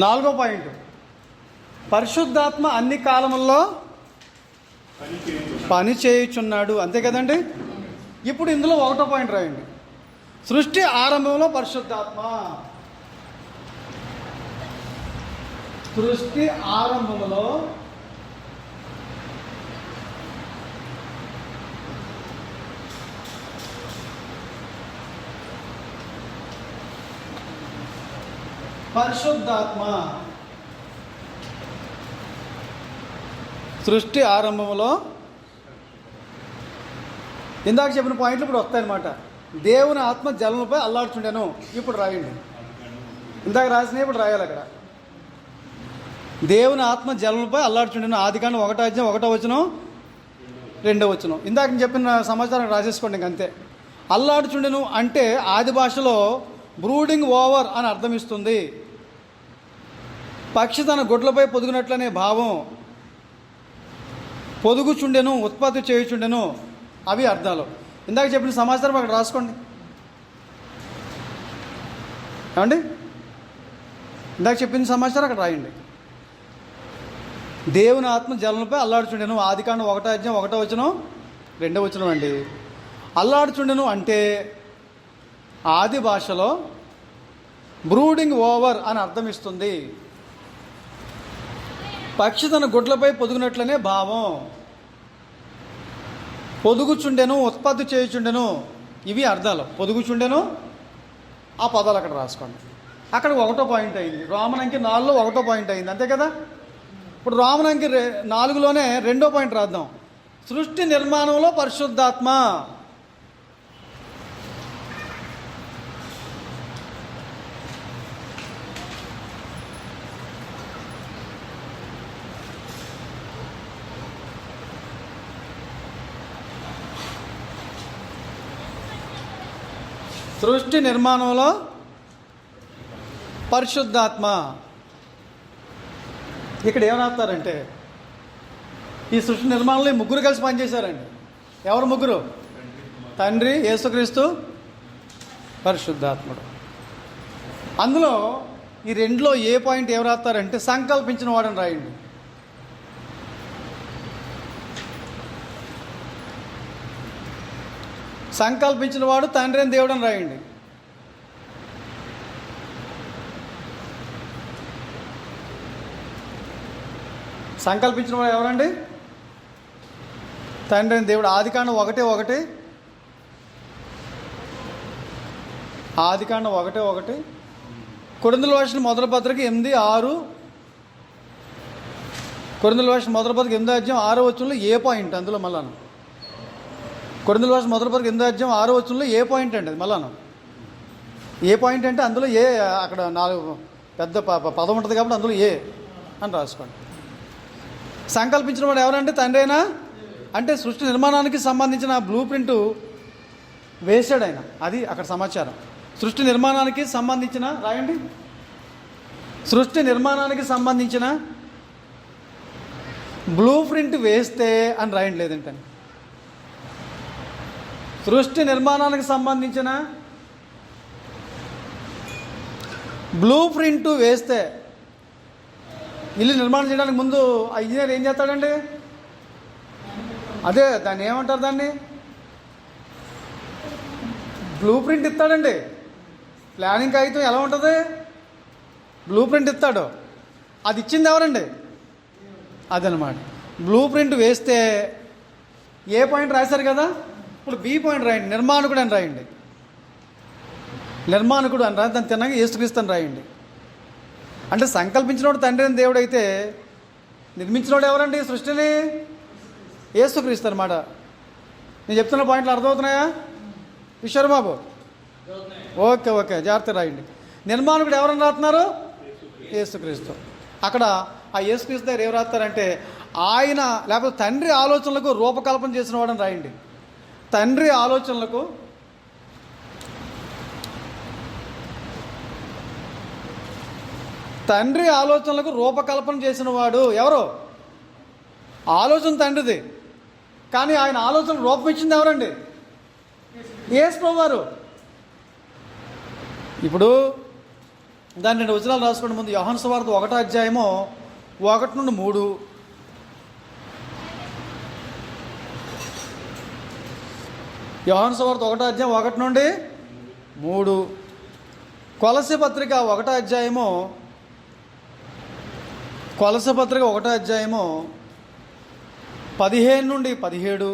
నాలుగో పాయింట్, పరిశుద్ధాత్మ అన్ని కాలముల్లో పని చేయుచున్నాడు. అంతే కదండి. ఇప్పుడు ఇందులో ఒకటో పాయింట్ రాయండి. సృష్టి ఆరంభంలో పరిశుద్ధాత్మ, సృష్టి ఆరంభంలో పరిశుద్ధాత్మ, సృష్టి ఆరంభంలో ఇందాక చెప్పిన పాయింట్లు ఇప్పుడు వస్తాయన్నమాట. దేవుని ఆత్మ జలముపై అల్లాడుచుండెను. ఇప్పుడు రాయండి. ఇందాక రాసినవి ఇప్పుడు రాయాలి. అక్కడ దేవుని ఆత్మ జలముపై అల్లాడుచుండెను. ఆదికాండం 1:1 2. ఇందాక చెప్పిన సమాచారం రాసేసుకోండి. ఇంకంతే. అల్లాడుచుండెను అంటే ఆది భాషలో బ్రూడింగ్ ఓవర్ అని అర్థమిస్తుంది. పక్షి తన గుడ్లపై పొదుగునట్లనే భావం. పొదుగుచుండెను, ఉత్పత్తి చేయుచుండెను, అవి అర్థాలు. ఇందాక చెప్పిన సమాచారం అక్కడ రాసుకోండి. ఏమండి, ఇందాక చెప్పిన సమాచారం అక్కడ రాయండి. దేవుని ఆత్మ జలముపై అల్లాడుచుండెను. ఆదికాండం 1:1 2 అండి. అల్లాడుచుండెను అంటే ఆది భాషలో బ్రూడింగ్ ఓవర్ అని అర్థమిస్తుంది. పక్షి తన గుడ్లపై పొదుగునట్లనే భావం. పొదుగుచుండెను, ఉత్పత్తి చేయుచుండెను, ఇవి అర్థాలు. పొదుగుచుండెను, ఆ పదాలు అక్కడ రాసుకోండి. అక్కడ ఒకటో పాయింట్ అయింది. రోమనంకి 4లో ఒకటో పాయింట్ అయింది. అంతే కదా. ఇప్పుడు రోమనంకి 4లోనే రెండో పాయింట్ రాద్దాం. సృష్టి నిర్మాణంలో పరిశుద్ధాత్మ. సృష్టి నిర్మాణంలో పరిశుద్ధాత్మ. ఇక్కడ ఏం రాస్తారంటే ఈ సృష్టి నిర్మాణంలో ఈ ముగ్గురు కలిసి పనిచేశారండి. ఎవరు ముగ్గురు? తండ్రి, యేసుక్రీస్తు, పరిశుద్ధాత్ముడు. అందులో ఈ రెండులో ఏ పాయింట్ ఏం రాస్తారంటే సంకల్పించిన వాడని రాయండి. సంకల్పించిన వాడు తండ్రి అని దేవుడు అని రాయండి. సంకల్పించిన వాడు ఎవరండి? తండ్రి అని దేవుడు. ఆదికాండం 1:1 ఆదికాండం 1:1 కొరింథీయులకు రాసిన మొదటి పత్రిక 8:6 కొరింథీయులకు రాసిన మొదటి పత్రిక 8:6 ఏ పాయింట్ అందులో మళ్ళాను. కొరింథీయులకు రాసిన మొదటి పత్రిక 8:6 ఏ పాయింట్ అండి అది మళ్ళాను. ఏ పాయింట్ అంటే అందులో ఏ, అక్కడ 4 పెద్ద పదం ఉంటుంది కాబట్టి అందులో ఏ అని రాసుకోండి. సంకల్పించిన వాడు ఎవరంటే తండ్రి అయినా అంటే సృష్టి నిర్మాణానికి సంబంధించిన బ్లూ ప్రింట్ వేసాడు ఆయన. అది అక్కడ సమాచారం. సృష్టి నిర్మాణానికి సంబంధించిన రాయండి. సృష్టి నిర్మాణానికి సంబంధించిన బ్లూ ప్రింట్ వేస్తే అని రాయండి. లేదంటే సృష్టి నిర్మాణానికి సంబంధించిన బ్లూ ప్రింట్ వేస్తే, ఇల్లు నిర్మాణం చేయడానికి ముందు ఆ ఇంజనీర్ ఏం చేస్తాడండి? అదే దాన్ని ఏమంటారు, దాన్ని బ్లూ ప్రింట్ ఇస్తాడండి. ప్లానింగ్ కాగితం ఎలా ఉంటుంది? బ్లూ ప్రింట్ ఇస్తాడు. అది ఇచ్చింది ఎవరండి? అదనమాట. బ్లూ ప్రింట్ వేస్తే ఏ పాయింట్ రాశారు కదా, ఇప్పుడు బి పాయింట్ రాయండి. నిర్మాణకుడు అని రాయండి. నిర్మాణకుడు అని రాయండి. దాన్ని తిన్నాక యేసుక్రీస్తు అని రాయండి. అంటే సంకల్పించినోడు తండ్రి అని దేవుడు అయితే నిర్మించినోడు ఎవరండి సృష్టిని? యేసుక్రీస్తు అనమాట. నేను చెప్తున్న పాయింట్లు అర్థమవుతున్నాయా విశ్వరబాబు? ఓకే ఓకే, జాగ్రత్త రాయండి. నిర్మాణకుడు ఎవరని రాస్తున్నారు? యేసుక్రీస్తు. అక్కడ ఆ యేసుక్రీస్తు దగ్గర ఏం రాస్తారంటే ఆయన, లేకపోతే తండ్రి ఆలోచనలకు రూపకల్పన చేసిన వాడని రాయండి. తండ్రి ఆలోచనలకు రూపకల్పన చేసిన వాడు ఎవరు? ఆలోచన తండ్రిది, కానీ ఆయన ఆలోచన రూపం ఇచ్చింది ఎవరండి? యేసు ప్రభువారు. ఇప్పుడు దాని 2 వచనాలు రాసుకోండి. ముందు యోహాను సువార్త 1వ అధ్యాయము 1 నుండి 3. యోహాను సువార్త 1వ అధ్యాయం 1 నుండి 3. కొలస్సీ పత్రిక 1వ అధ్యాయము 15 నుండి 17.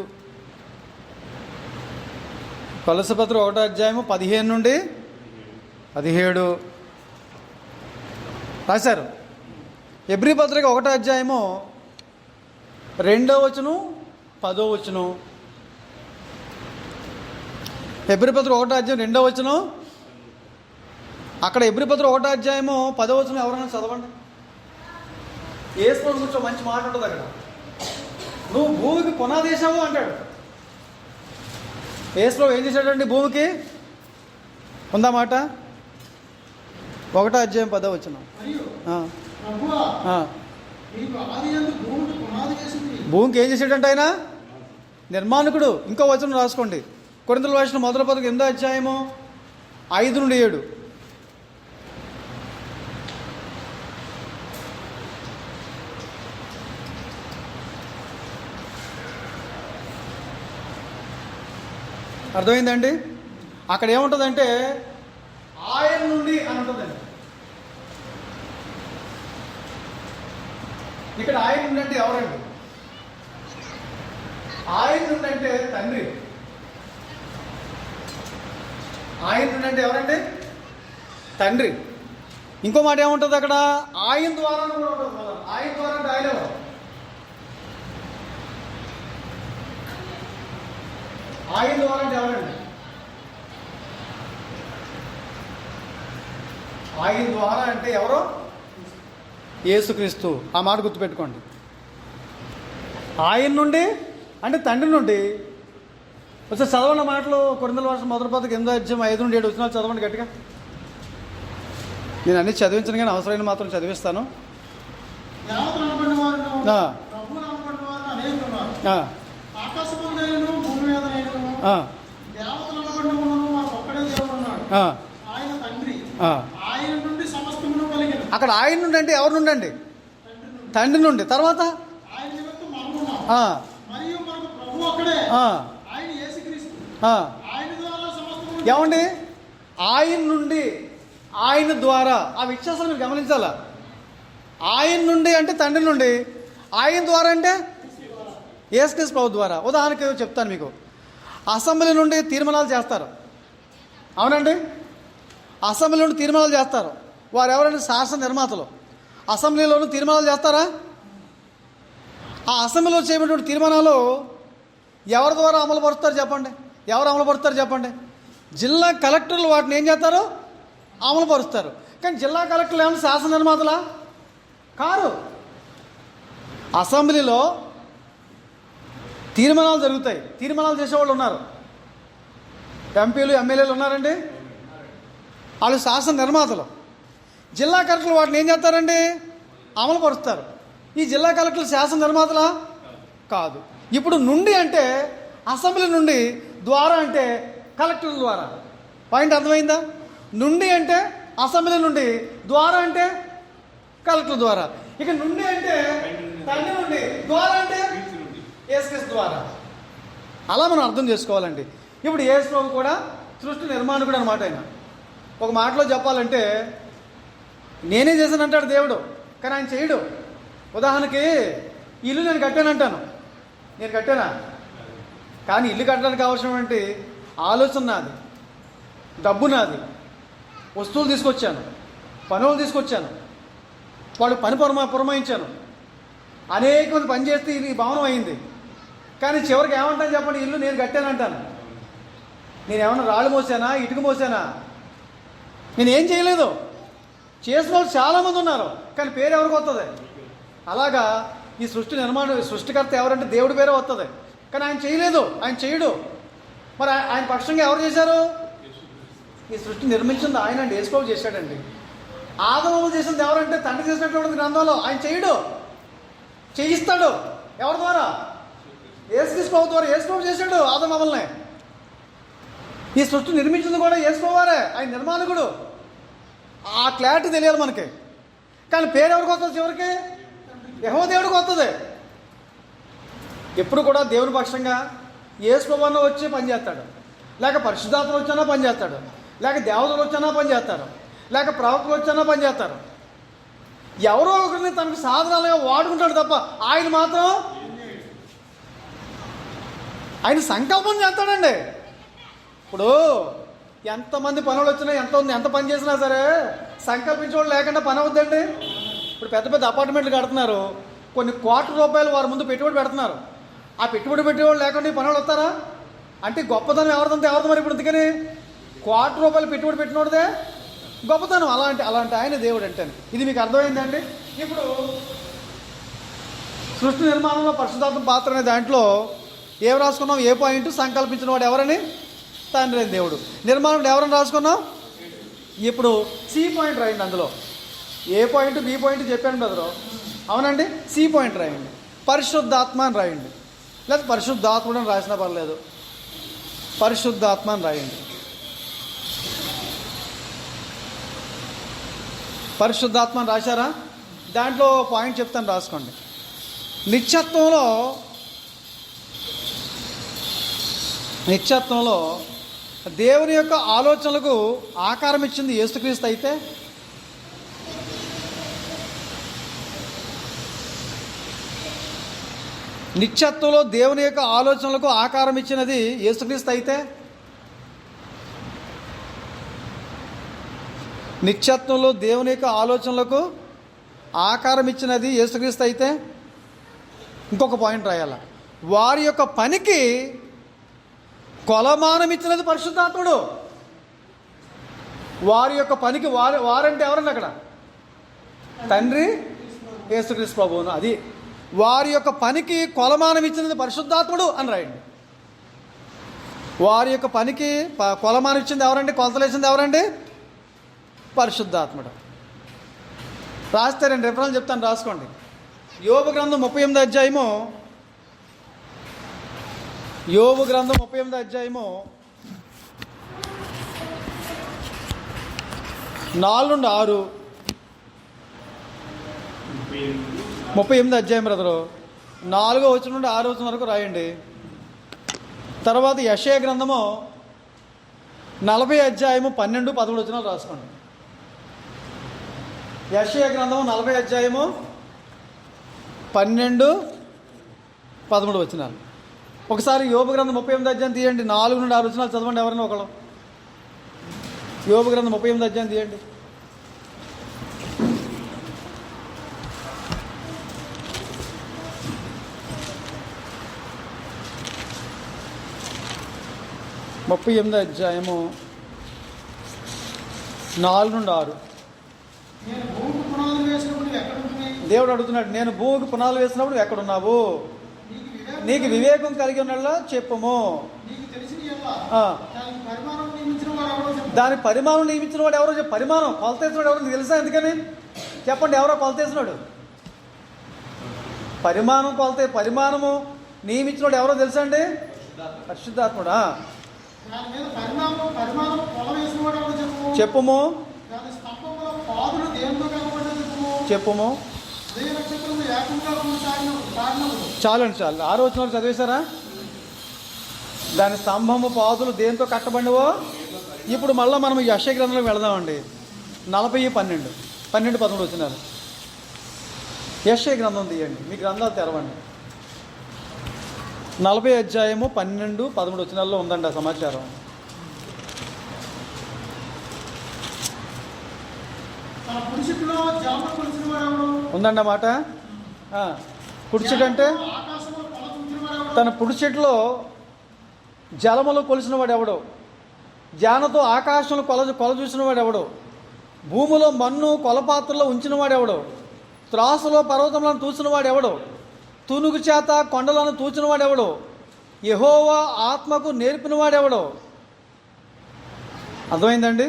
కొలస్సీ పత్రిక 1వ అధ్యాయము 15 నుండి 17 రాశారు. హెబ్రీ పత్రిక 1వ అధ్యాయము 2వ వచనం 10వ వచనం. హెబ్రీ పత్రిక 1వ అధ్యాయం 2వ వచనం. అక్కడ హెబ్రీ పత్రిక 1వ అధ్యాయము 10వ వచనం ఎవరైనా చదవండి. యేసు గురించి మంచి మాట ఉంటుంది అక్కడ. నువ్వు భూమికి పునాది వేసావు అంటాడు. యేసు ఏం చేశాడండి భూమికి? ఉందా మాట? 1వ అధ్యాయం 10వ వచనం. భూమికి ఏం చేశాడంటే ఆయన నిర్మాణకుడు. ఇంకో వచనం రాసుకోండి. కొరింథీయులకు రాసిన 1వ పత్రిక 8వ అధ్యాయము 5 నుండి 7. అర్థమైందండి? అక్కడ ఏముంటుందంటే ఆయన నుండి అని ఉంటుందండి. ఇక్కడ ఆయన నుండి అంటే ఎవరండి? ఆయన నుండి అంటే తండ్రి. ఆయన నుండి అంటే ఎవరండి? తండ్రి. ఇంకో మాట ఏముంటుంది అక్కడ? ఆయన ద్వారా కూడా ఉంటుంది. ఆయన ద్వారా అంటే ఆయన ఎవరు? ఆయన ద్వారా అంటే ఎవరండి? ఆయన ద్వారా అంటే ఎవరో? యేసుక్రీస్తు. ఆ మాట గుర్తుపెట్టుకోండి. ఆయన నుండి అంటే తండ్రి నుండి. ఒకసారి చదవండి మాటలు. కొరింథీయుల రాసిన 1వ పత్రిక 8వ అధ్యాయం 5 నుండి 7 వచనాలు చదవండి గట్టిగా. నేను అన్ని చదివించను కానీ అవసరమైన మాత్రం చదివిస్తాను. అక్కడ ఆయన నుండి అంటే ఎవరి నుండి అండి? తండ్రి నుండి. తర్వాత ఏమండి? ఆయన నుండి, ఆయన ద్వారా. ఆ వ్యత్యాసాలు మీరు గమనించాలా. ఆయన నుండి అంటే తండ్రి నుండి, ఆయన ద్వారా అంటే యేసుక్రీస్తు ప్రభు ద్వారా. ఉదాహరణకి చెప్తాను మీకు. అసెంబ్లీ నుండి తీర్మానాలు చేస్తారు, అవునండి? అసెంబ్లీ నుండి తీర్మానాలు చేస్తారు. వారు ఎవరైనా శాసన నిర్మాతలు. అసెంబ్లీలోనూ తీర్మానాలు చేస్తారా? ఆ అసెంబ్లీలో చేయబడిన తీర్మానాలు ఎవరి ద్వారా అమలుపరుస్తారు చెప్పండి? ఎవరు అమలుపరుస్తారు చెప్పండి? జిల్లా కలెక్టర్లు వాటిని ఏం చేస్తారు? అమలుపరుస్తారు. కానీ జిల్లా కలెక్టర్లు ఏమైనా శాసన నిర్మాతలా? కారు. అసెంబ్లీలో తీర్మానాలు జరుగుతాయి. తీర్మానాలు చేసేవాళ్ళు ఉన్నారు. ఎంపీలు, ఎమ్మెల్యేలు ఉన్నారండి. వాళ్ళు శాసన నిర్మాతలు. జిల్లా కలెక్టర్లు వాటిని ఏం చేస్తారండి? అమలుపరుస్తారు. ఈ జిల్లా కలెక్టర్లు శాసన నిర్మాతలా? కాదు. ఇప్పుడు నుండి అంటే అసెంబ్లీ నుండి, ద్వారా అంటే కలెక్టర్ ద్వారా. పాయింట్ అర్థమైందా? నుండి అంటే అసెంబ్లీ నుండి, ద్వారా అంటే కలెక్టర్ ద్వారా. ఇక నుండి అంటే తండ్రి నుండి, ద్వారా అంటే యేసుక్రీస్తు ద్వారా. అలా మనం అర్థం చేసుకోవాలండి. ఇప్పుడు యేసు ప్రభు కూడా సృష్టి నిర్మాణకుడు అనమాట. ఆయన ఒక మాటలో చెప్పాలంటే నేనే చేశానంటాడు దేవుడు, కానీ ఆయన చేయడు. ఉదాహరణకి ఇల్లు నేను కట్టానంటాను. నేను కట్టానా? కానీ ఇల్లు కట్టడానికి అవసరమైనటువంటి ఆలోచన నాది, డబ్బు నాది, వస్తువులు తీసుకొచ్చాను, పనులు తీసుకొచ్చాను, వాడు పని పురమాయించాను, అనేక మంది పని చేస్తే ఈ భవనం అయింది. కానీ చివరికి ఏమంటాను చెప్పండి? ఇల్లు నేను కట్టానంటాను. నేనేమన్నా రాళ్ళు మోసానా, ఇటుక మోసానా? నేనేం చేయలేదు. చేసిన వాళ్ళు చాలామంది ఉన్నారు, కానీ పేరు ఎవరికి వస్తుంది? అలాగా ఈ సృష్టికర్త ఎవరంటే దేవుడి పేరే వస్తుంది, కానీ ఆయన చేయలేదు, ఆయన చేయడు. మరి ఆయన పక్షంగా ఎవరు చేశారు? ఈ సృష్టి నిర్మించింది ఆయన అండి, యేసు ప్రభు చేశాడండి. ఆదము చేసింది ఎవరంటే తండ్రి చేసినటువంటి గ్రంథంలో. ఆయన చేయడు, చేయిస్తాడు. ఎవరి ద్వారా? యేసుక్రీస్తు ప్రభు ద్వారా. యేసు ప్రభు చేశాడు ఆదము అమల్ని. ఈ సృష్టి నిర్మించింది కూడా యేసు ప్రభు వారే. ఆయన నిర్మాణకుడు. ఆ క్లారిటీ తెలియాలి మనకి. కానీ పేరు ఎవరికి వస్తుంది? చివరికి యెహోవా దేవుడికి వస్తుంది. ఎప్పుడు కూడా దేవుని పక్షంగా యేసు ప్రభువన్న వచ్చి పనిచేస్తాడు, లేక పరిశుద్ధాత్మ వచ్చానా పనిచేస్తాడు, లేక దేవతలు వచ్చానా పనిచేస్తారు, లేక ప్రవక్తలు వచ్చానా పనిచేస్తారు. ఎవరో ఒకరిని తనకు సాధనాలుగా వాడుకుంటాడు తప్ప ఆయన మాత్రం ఆయన సంకల్పం చేస్తాడండి. ఇప్పుడు ఎంతమంది పనులు వచ్చినా ఎంత పని చేసినా సరే సంకల్పించేవాళ్ళు లేకుండా పని అవుద్దండి. ఇప్పుడు పెద్ద పెద్ద అపార్ట్మెంట్లు కడుతున్నారు, కొన్ని కోట్ల రూపాయలు వారి ముందు పెట్టుబడి పెడుతున్నారు. ఆ పెట్టుబడి పెట్టేవాళ్ళు లేకుండా ఈ పనులు వస్తారా? అంటే గొప్పతనం ఎవరిదంతా మరి ఇప్పుడు అందుకని కోట్ల రూపాయలు పెట్టుబడి పెట్టినోడిదే గొప్పతనం. అలాంటి ఆయన దేవుడు అంటే ఇది మీకు అర్థమైందండి. ఇప్పుడు సృష్టి నిర్మాణంలో పరిశుద్ధాత్మ పాత్ర అనే దాంట్లో ఏం రాసుకున్నాం? ఏ పాయింట్? సంకల్పించిన వాడు ఎవరని? తండ్రి అని దేవుడు. నిర్మాణంలో ఎవరని రాసుకున్నాం? ఇప్పుడు సి పాయింట్ రాయండి. అందులో ఏ పాయింట్ బి పాయింట్ చెప్పాను బ్రదరు, అవునండి. సి పాయింట్ రాయండి, పరిశుద్ధాత్మ అని రాయండి, లేదా పరిశుద్ధాత్ముడు అని రాసినా పర్లేదు, పరిశుద్ధాత్మ అని రాయండి. పరిశుద్ధాత్మ అని రాశారా? దాంట్లో పాయింట్ చెప్తాను, రాసుకోండి. నిత్యత్వంలో దేవుని యొక్క ఆలోచనలకు ఆకారం ఇచ్చింది యేసుక్రీస్తు అయితే, నిత్యత్వంలో దేవుని యొక్క ఆలోచనలకు ఆకారం ఇచ్చినది యేసుక్రీస్తు అయితే, నిత్యత్వంలో దేవుని యొక్క ఆలోచనలకు ఆకారం ఇచ్చినది యేసుక్రీస్తు అయితే, ఇంకొక పాయింట్ రాయాల, వారి యొక్క పనికి కొలమానం ఇచ్చినది పరిశుద్ధాత్ముడు. వారి యొక్క పనికి వారంటే ఎవరండి అక్కడ? తండ్రి, యేసుక్రీస్తు ప్రభువును. అది వారి యొక్క పనికి కొలమానం ఇచ్చినది పరిశుద్ధాత్ముడు అని రాయండి. వారి యొక్క పనికి కొలమానం ఇచ్చింది ఎవరండి? కొలతలేసింది ఎవరండి? పరిశుద్ధాత్ముడు. రాస్తే 2 రిఫరెన్స్లు చెప్తాను, రాసుకోండి. యోబు గ్రంథం 38వ అధ్యాయము, యోబు గ్రంథం 38వ అధ్యాయము 4-6, 38వ అధ్యాయం బ్రదరు, 4వ వచనం నుండి 6వ వచనం వరకు రాయండి. తర్వాత యెషయా గ్రంథము 40వ అధ్యాయము 12-13 వచనాలు రాసుకోండి. యెషయా గ్రంథము 40వ అధ్యాయము 12-13 వచనాలు. ఒకసారి యోబు గ్రంథం 38వ అధ్యాయం తీయండి, 4-6 వచనాలు చదవండి ఎవరైనా ఒకళ్ళు. యోబు గ్రంథం 38వ అధ్యాయం తీయండి. ముప్పై 38వ అధ్యాయము 4-6. దేవుడు అడుగుతున్నాడు, నేను భూమికి పునాదులు వేసినప్పుడు ఎక్కడున్నావు? నీకు వివేకం కలిగి ఉన్నలా చెప్పుము. దాని పరిమాణం నియమించిన వాడు ఎవరో చెప్పు. పరిమాణం కొలత వేసినాడు ఎవరో నీకు తెలుసా? ఎందుకని చెప్పండి, ఎవరో కొలత వేసినాడు? పరిమాణము నియమించిన వాడు ఎవరో తెలుసా అండి? పరిశుద్ధాత్ముడా. చెప్పుము చెప్పుము. చాలండి, చాలు. 6వ వచనం చదివేశారా? దాని స్తంభము పాదులు దేంతో కట్టబడినవో. ఇప్పుడు మళ్ళీ మనం యెషయా గ్రంథంలోకి వెళదామండి. 40-12 వచనాలు. యెషయా గ్రంథం తీయండి, మీ గ్రంథాలు తెరవండి. 40వ అధ్యాయము 12-13 వచనాల్లో ఉందండి ఆ సమాచారం. ఉందండి అన్నమాట. పుడిచెట్టు అంటే తన పుడిచెట్లో జలములు కొలిసిన వాడు ఎవడో, జానతో ఆకాశంలో కొల చూసిన వాడు ఎవడో, భూమిలో మన్ను కొలపాత్రలో ఉంచిన వాడు ఎవడో, త్రాసులో పర్వతములను తూచిన వాడు ఎవడో, తునుగు చేత కొండలను తూచిన వాడు ఎవడో, యెహోవా ఆత్మకు నేర్పిన వాడు ఎవడో. అర్థమైందండి?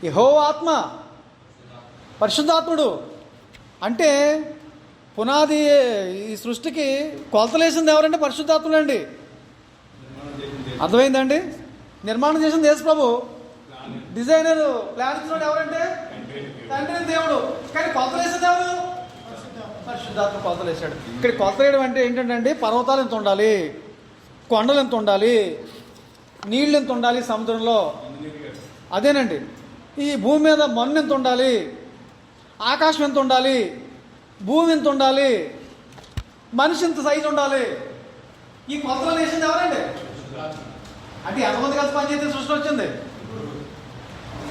యెహోవా ఆత్మ, పరిశుద్ధాత్ముడు అంటే పునాది ఈ సృష్టికి కొలతలేసింది ఎవరంటే పరిశుద్ధాత్ముడు అండి. అర్థమైందండి? నిర్మాణం చేసింది యేసు ప్రభు, డిజైనర్, ప్లాన్ ఇచ్చినోడు ఎవరంటే తండ్రి దేవుడు. కానీ కొలతలు వేసేది ఎవరు? పరిశుద్ధాత్మ కొలతలు వేసాడు. ఇక్కడ కొలత వేయడం అంటే ఏంటంటే అండి, పర్వతాలు ఎంత ఉండాలి, కొండలు ఎంత ఉండాలి, నీళ్ళు ఎంత ఉండాలి సముద్రంలో, అదేనండి. ఈ భూమి మీద మన్ను ఎంత ఉండాలి, ఆకాశం ఎంత ఉండాలి, భూమి ఎంత ఉండాలి, మనిషి ఎంత సైజు ఉండాలి, ఈ కొలతలు వేసింది ఎవరండి? అంటే ఎంతమంది కలిసి పనిచేస్తే సృష్టి వచ్చింది.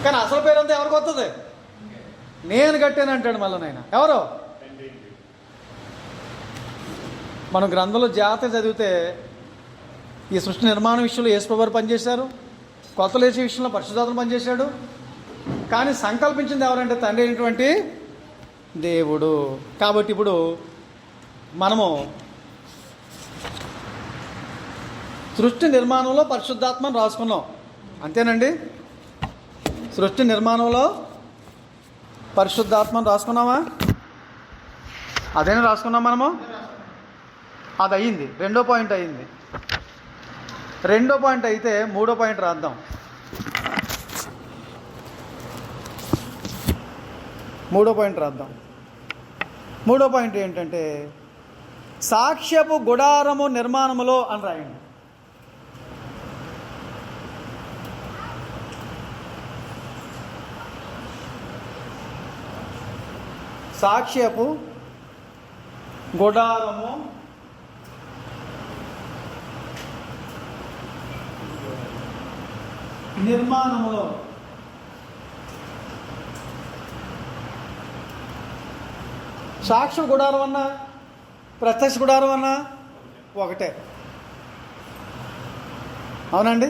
కానీ అసలు పేరు అంతా ఎవరికి వస్తుంది? నేను కట్టాను అంటాడు మళ్ళీ నాయన. ఎవరు? మనం గ్రంథంలో జాగ్రత్తగా చదివితే ఈ సృష్టి నిర్మాణ విషయంలో యేసుప్రభువు పనిచేశారు, కొలతలు వేసే విషయంలో పరిశుద్ధాత్మ పనిచేశాడు. కానీ సంకల్పించింది ఎవరంటే తండ్రి అయినటువంటి దేవుడు. కాబట్టి ఇప్పుడు మనము సృష్టి నిర్మాణంలో పరిశుద్ధాత్మను రాసుకున్నాం, అంతేనండి. సృష్టి నిర్మాణంలో పరిశుద్ధాత్మను రాసుకున్నామా? అదేనా రాసుకున్నాం మనము? అది అయ్యింది. రెండో పాయింట్ అయ్యింది. రెండో పాయింట్ అయితే మూడో పాయింట్ రాద్దాం. మూడో పాయింట్ ఏంటంటే సాక్ష్యపు గుడారము నిర్మాణములో అని రాయండి. సాక్ష్యపు గుడారము నిర్మాణములో. సాక్ష్య గుడారం అన్నా ప్రత్యక్ష గుడారం అన్నా ఒకటే, అవునండి.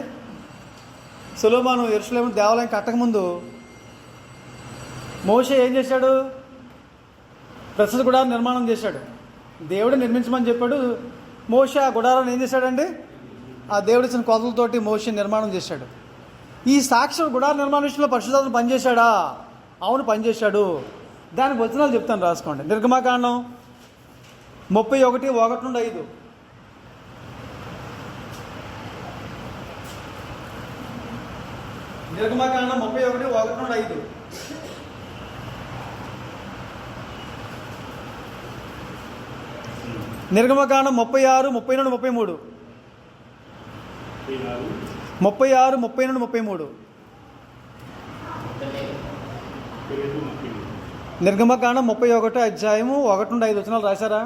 సొలొమోను యెరూషలేము దేవాలయం కట్టకముందు మోషే ఏం చేశాడు? ప్రత్యక్ష గుడారం నిర్మాణం చేశాడు. దేవుడు నిర్మించమని చెప్పాడు. మోషే ఆ గుడారాన్ని ఏం చేశాడండి? ఆ దేవుడు ఇచ్చిన కొలతలతోటి మోషే నిర్మాణం చేశాడు. ఈ సాక్ష్య గుడార నిర్మాణ విషయంలో పరిశుద్ధాత్మ పనిచేశాడా? అవును, పనిచేశాడు. దానికి వచనాలు చెప్తాను, రాసుకోండి. నిర్గమకాండం 31:1-5. నిర్గమకాండం 31:1-5. నిర్గమకాండం 36, 30-33. 36, 30-33. నిర్గమకాండం 31 అధ్యాయము 1-5 వచనాలు రాశారా?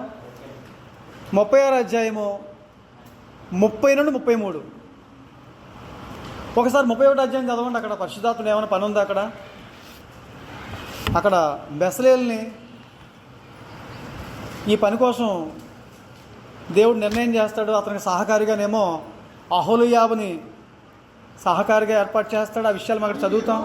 36 అధ్యాయము 30-33. ఒకసారి 31 అధ్యాయం చదవండి. అక్కడ పరిశుద్ధాత్మను ఏమైనా పని ఉందా? అక్కడ బెసలేల్ని ఈ పని కోసం దేవుడు నిర్ణయం చేస్తాడు. అతనికి సహకారిగానేమో అహోలీయాబుని సహకారిగా ఏర్పాటు చేస్తాడు. ఆ విషయాలు మనం అక్కడ చదువుతాం.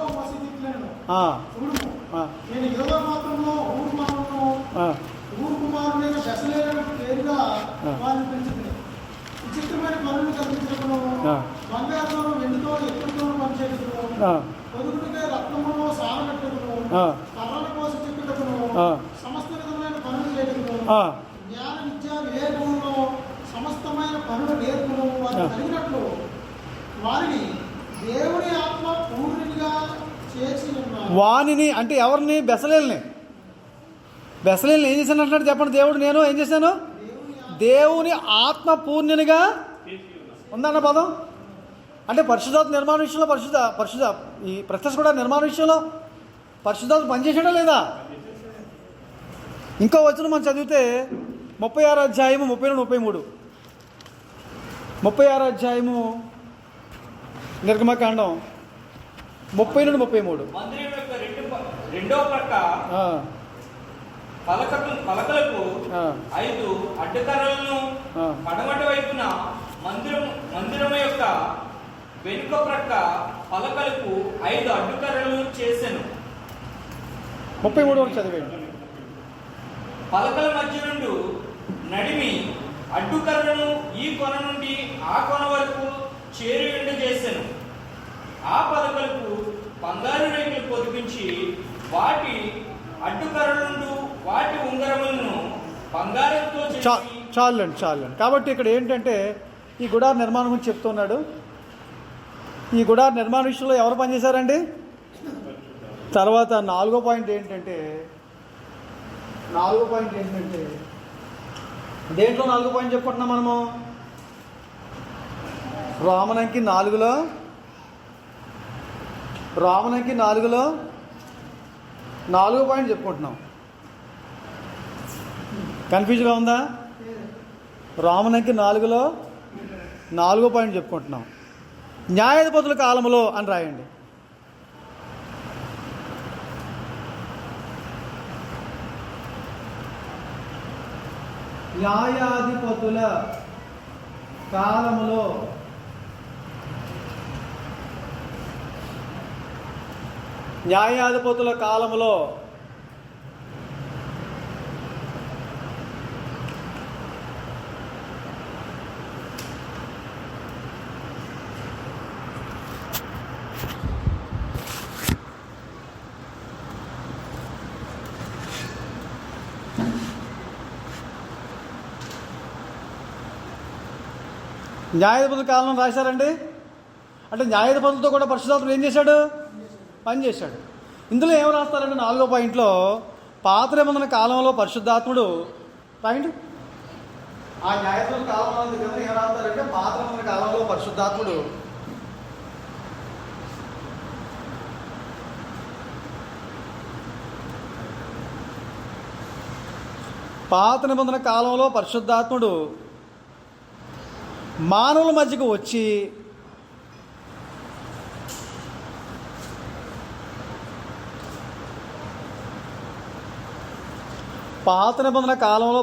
సమస్తమైన పనులు నేర్పును వారు కలిగినట్లు వారిని దేవుని ఆత్మ పూర్ణిగా చేసి ఉన్నారు. వానిని అంటే ఎవరిని? బెసలేల్ని ఏం చేశాను అంటున్నాడు చెప్పండి. దేవుడు నేను ఏం చేశాను? దేవుని ఆత్మ పూర్ణినిగా ఉందన్న పదం. అంటే పరిశుద్ధాత్మ నిర్మాణ విషయంలో పరిశుద్ధ ఈ ప్రత్యక్ష కూడా నిర్మాణ విషయంలో పరిశుద్ధాత్మ పనిచేసాడా లేదా? ఇంకో వచనం మనం చదివితే 36 అధ్యాయము 30-33. 36 అధ్యాయము నిర్గమకాండం 30-33. మందిరం యొక్క రెండో పక్క పలకలకు 5 అడ్డకర్రలను పడమటి వైపున మందిరం యొక్క వెనుక ప్రక్క పలకలకు 5 అడ్డుకర్రలు చేసెను. 33 వరకు చదివేయండి. పలకల మధ్య నుండి నడిమి అడ్డుకర్రను ఈ కొన నుండి ఆ కొన వరకు చేరుండ చేసెను. ఆ పలకలకు బంగారు రేకులు పొదిపించి వాటి అడ్డుకర్రలను వాటి ఉంగరములను బంగారంతో చాలండి. కాబట్టి ఇక్కడ ఏంటంటే ఈ గుడార నిర్మాణం గురించి చెప్తున్నాడు. ఈ గుడార నిర్మాణ విషయంలో ఎవరు పనిచేశారండి? తర్వాత నాలుగో పాయింట్ ఏంటంటే దేంట్లో నాలుగో పాయింట్ చెప్పుకుంటున్నాం మనము? రామనంకి 4లో నాలుగో పాయింట్ చెప్పుకుంటున్నాం. కన్ఫ్యూజ్గా ఉందా? రామనంకి 4లో నాలుగో పాయింట్ చెప్పుకుంటున్నాం. న్యాయాధిపతుల కాలంలో అని రాయండి. న్యాయాధిపతుల కాలములో న్యాయాధిపతుల కాలంలో రాశారండి. అంటే న్యాయాధిపతులతో కూడా పరిశుద్ధాత్ముడు ఏం చేశాడు? పనిచేశాడు. ఇందులో ఏం రాస్తారంటే 4వ పాయింట్లో పాత నిబంధన కాలంలో పరిశుద్ధాత్ముడు పాయింట్ ఆ న్యాయాధిపతుల కాలంలో దగ్గర ఏం రాస్తారంటే పాత నిబంధన కాలంలో పరిశుద్ధాత్ముడు మానవుల మధ్యకు వచ్చి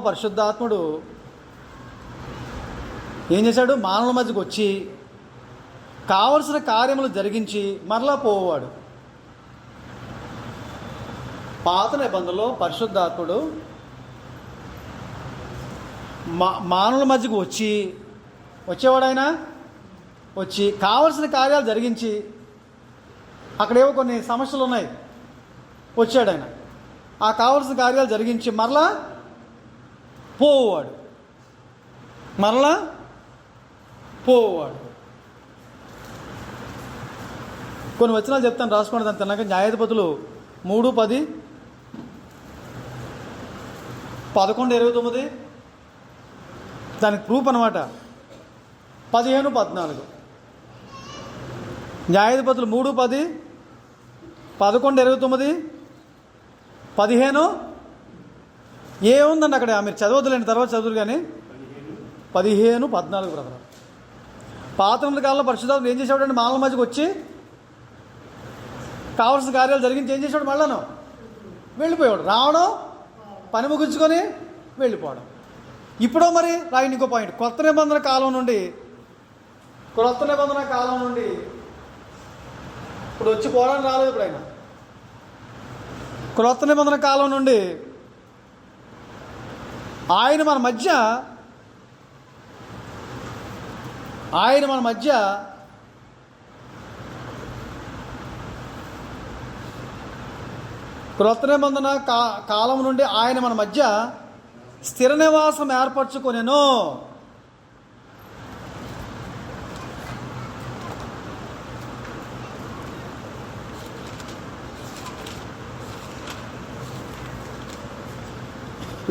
పరిశుద్ధాత్ముడు ఏం చేశాడు? మానవుల మధ్యకు వచ్చి కావలసిన కార్యములు జరిగించి మరలా పోవాడు. పాత నిబంధనలో పరిశుద్ధాత్ముడు మానవుల మధ్యకు వచ్చేవాడైనా వచ్చి కావలసిన కార్యాలు జరిగించి, అక్కడేవో కొన్ని సమస్యలు ఉన్నాయి, వచ్చాడైనా ఆ కావలసిన కార్యాలు జరిగించి మరలా పోవాడు. కొన్ని వచనాలు చెప్తాను, రాసుకోండి. దాని తిన్నాక న్యాయాధిపతులు 3:10, 11:29 దానికి ప్రూఫ్ అనమాట. 15:14 న్యాయాధిపతులు 3:10, 11:29, 15 ఏముందండి అక్కడ? మీరు చదవద్దులేండి, తర్వాత చదువురు. కానీ 15:14 బ్రదర్. పాత నిబంధన కాలంలో పరిశుద్ధాత్ముడు ఏం చేసేవాడంటే మానవుల మధ్యకు వచ్చి కావలసిన కార్యాలు జరిగించి ఏం చేసేవాడు? మళ్ళాను వెళ్ళిపోయాడు. రావడం, పని ముగించుకొని వెళ్ళిపోవడం. ఇప్పుడు మరి రాయండి ఇంకో పాయింట్. క్రొత్త నిబంధన కాలం నుండి ఇప్పుడు వచ్చి పోవడానికి రాలేదు. ఇప్పుడు ఆయన క్రొత్త నిబంధన కాలం నుండి ఆయన మన మధ్య క్రొత్త నిబంధన కాలం నుండి ఆయన మన మధ్య స్థిర నివాసం ఏర్పరచుకొనెను.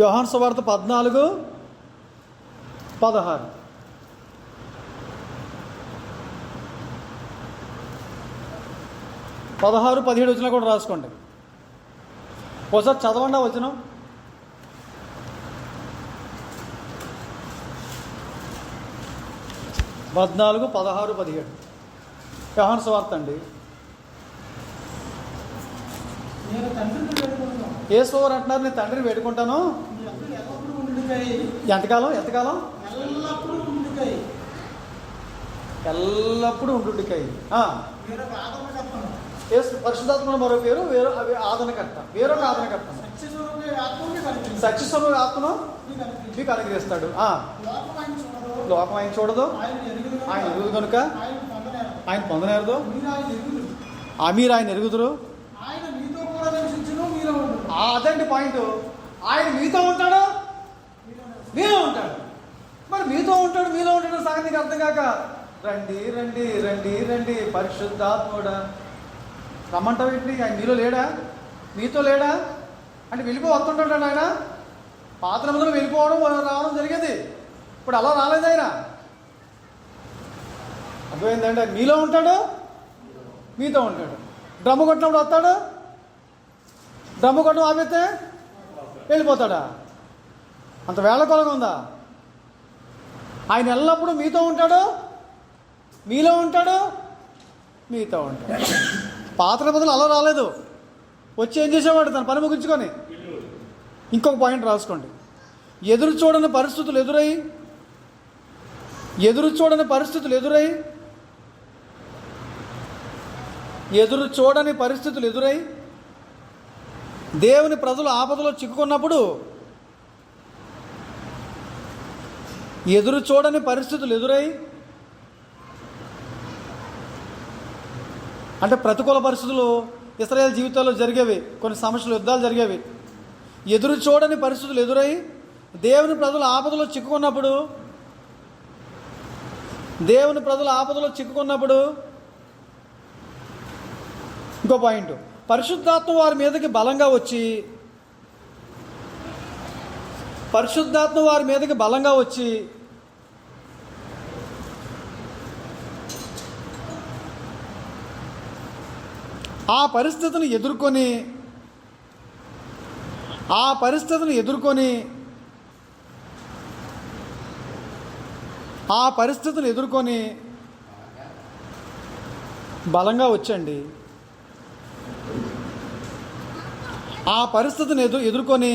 యోహాను సువార్త 14:16. 16-17 వచ్చినా కూడా రాసుకోండి. ఒకసారి చదవండి ఆ వచనం. 14, 16, 17 యోహాను సువార్త అండి. యేసువారు అంటున్నారు, నేను తండ్రిని వేడుకుంటాను ఎంతకాలం ఎల్లప్పుడూ ఉండుడికై. పరిశుద్ధాత్మ మరో పేరు ఆదరణకర్త, వేరొక ఆదరణకర్త. సత్యస్వరూప ఆత్మను మీకు అనుగ్రహిస్తాడు. లోకం ఆయన చూడదు, ఆయన ఎరుగుదు కనుక ఆయన పొందనేరదు. మీరు ఆయన ఎరుగుదురు. అదండి పాయింట్. ఆయన మీతో ఉంటాడు, మీలో ఉంటాడు. మరి మీతో ఉంటాడు, మీలో ఉంటాడు సంగతి నీకు అర్థం కాక రండి రండి రండి రండి పరిశుద్ధాత్ముడా రమ్మంటావు ఏంటి? ఆయన మీలో లేడా? మీతో లేడా? అంటే వస్తుంటాడు ఆయన. పాత నిబంధనలు వెళ్ళిపోవడం రావడం జరిగేది. ఇప్పుడు అలా రాలేదు ఆయన. అర్థమైందంటే మీలో ఉంటాడు, మీతో ఉంటాడు. డ్రమ్ము కొట్టినప్పుడు వస్తాడు, డ్రమ్ము కొట్టడం ఆపితే వెళ్ళిపోతాడా? అంత వేళకోళంగా ఉందా? ఆయన ఎల్లప్పుడూ మీతో ఉంటాడు, మీలో ఉంటాడు, మీతో ఉంటాడు. పాత నిబంధనలు అలా రాలేదు. వచ్చి ఏం చేసేవాడు? తన పని ముగించుకొని. ఇంకొక పాయింట్ రాసుకోండి. ఎదురు చూడని పరిస్థితులు ఎదురై దేవుని ప్రజలు ఆపదలో చిక్కుకున్నప్పుడు, అంటే ప్రతికూల పరిస్థితులు ఇశ్రాయేలు జీవితాల్లో జరిగేవి. కొన్ని సమస్యలు, యుద్ధాలు జరిగేవి. ఎదురు చూడని పరిస్థితులు ఎదురై దేవుని ప్రజలు ఆపదలో చిక్కుకున్నప్పుడు ఇంకో పాయింట్, పరిశుద్ధాత్మ వారి మీదకి బలంగా వచ్చి ఆ పరిస్థితిని ఎదుర్కొని బలంగా వచ్చండి. ఆ పరిస్థితిని ఎదుర్కొని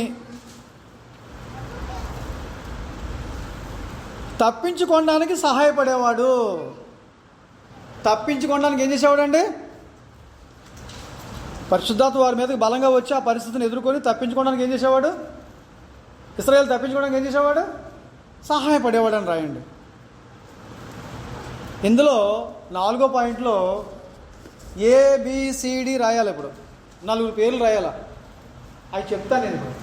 తప్పించుకోవడానికి సహాయపడేవాడు. తప్పించుకోవడానికి ఏం చేసేవాడండి? పరిశుద్ధాత్మ వారి మీదకి బలంగా వచ్చి ఆ పరిస్థితిని ఎదుర్కొని తప్పించుకోవడానికి ఏం చేసేవాడు? ఇశ్రాయేలు తప్పించుకోవడానికి ఏం చేసేవాడు? సహాయపడేవాడు అని రాయండి. ఇందులో 4వ పాయింట్లో ABCD రాయాలి. ఇప్పుడు 4 పేర్లు రాయాలి. అవి చెప్తాను నేను ఇప్పుడు.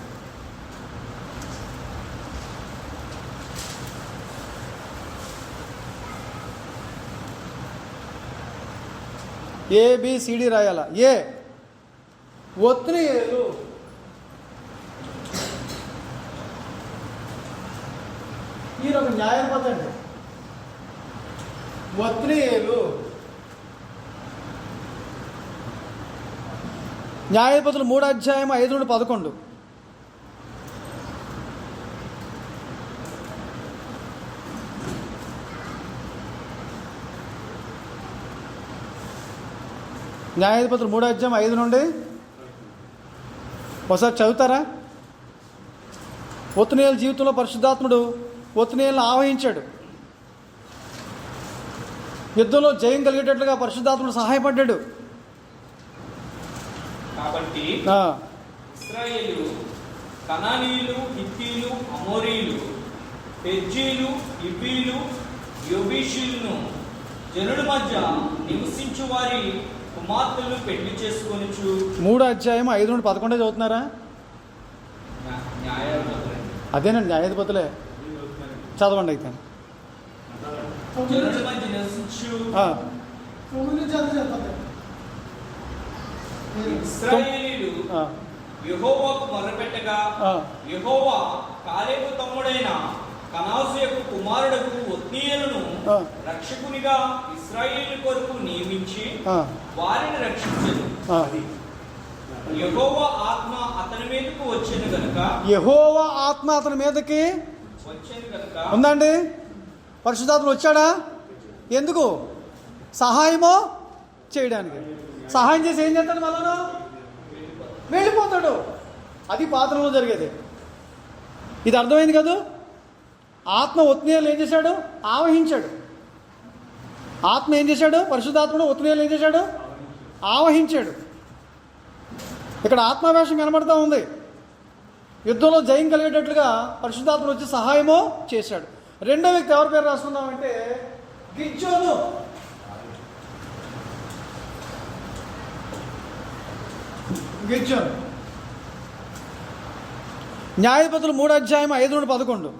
ABCD రాయాల. ఒత్నియేలు. ఈయన ఒక న్యాయపతి అండి. ఒత్నియేలు న్యాయపతులు 3వ అధ్యాయం 5-11. న్యాయాధిపతులు 3వ అధ్యాయం 5 నుండి ఒకసారి చదువుతారా? ఒత్నియేలు జీవితంలో పరిశుద్ధాత్ముడు ఒత్నియేలును ఆవహించాడు. యుద్ధంలో జయం కలిగేటట్లుగా పరిశుద్ధాత్ముడు సహాయపడ్డాడు. కాబట్టి ఇశ్రాయేలు, కనానీయులు, హిత్తీలు, అమోరీయులు, పెర్జీలు, హివ్వీలు, యెబూసీయులను జనుల మధ్య నివసించు వారి కుమార్తెలు పెళ్లి చేసుకొనుచు. 3వ అధ్యాయం 5-11 చదువుతున్నారా? అదేనండి, న్యాయాధిపతులే. చదవండి అయితే. జనుల మధ్య నివసించు ఇశ్రాయేలీయులు యెహోవాకు మొర్రపెట్టగా, యెహోవా కాలేబు తమ్ముడైన కనాజు యొక్క కుమారుడకు ఒత్నీయేలును రక్షకునిగా ఇశ్రాయేలు కొరకు నియమించి వారిని రక్షించెను. యెహోవా ఆత్మ అతని మీదకి వచ్చెను గనుక ఉందండి. పరిశుద్ధాత్మ వచ్చాడా? ఎందుకు? సహాయమో చేయడానికి. సహాయం చేసి ఏం చేస్తాడు? మళ్ళా వెళ్ళిపోతాడు. అది పాత్రలో జరిగేది. ఇది అర్థమైంది కదా? ఆత్మ ఒత్నీయేలు ఏం చేశాడు? ఆవహించాడు. ఆత్మ ఏం చేశాడు? పరిశుద్ధాత్ముడు ఒత్నీయేలు ఏం చేశాడు? ఆవహించాడు. ఇక్కడ ఆత్మావేశం కనబడుతూ ఉంది. యుద్ధంలో జయం కలిగేటట్లుగా పరిశుద్ధాత్ముడు వచ్చి సహాయమో చేశాడు. రెండో వ్యక్తి ఎవరి పేరు రాసుకుందామంటే గిద్యోను. న్యాయాధిపతులు 3వ అధ్యాయం 5-11.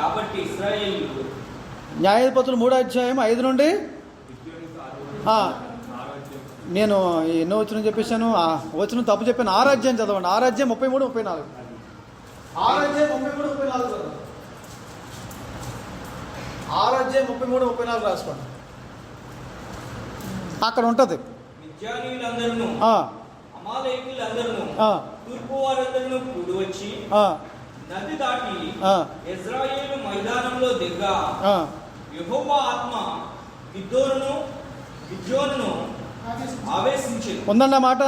కాబట్టి ఇశ్రాయేలీయులు న్యాయాధిపతులు 3:5 నుండి నేను ఎన్నో వచ్చిన చెప్పేశాను, వచ్చిన తప్పు చెప్పాను. 6 చదవండి. 6 33 34. 6 33 34. 6 33 34 రాసుకోండి. అక్కడ ఉంటుంది. మిద్యానీయులందరూ అమాలేకీయులందరూ తూర్పు వారందరూ కూడి వచ్చి నది దాటి ఇశ్రాయేలు మైదానంలో దిగ్గా యెహోవా ఆత్మ గిద్యోనును ఆవేశించింది. ఉందన్నమాట.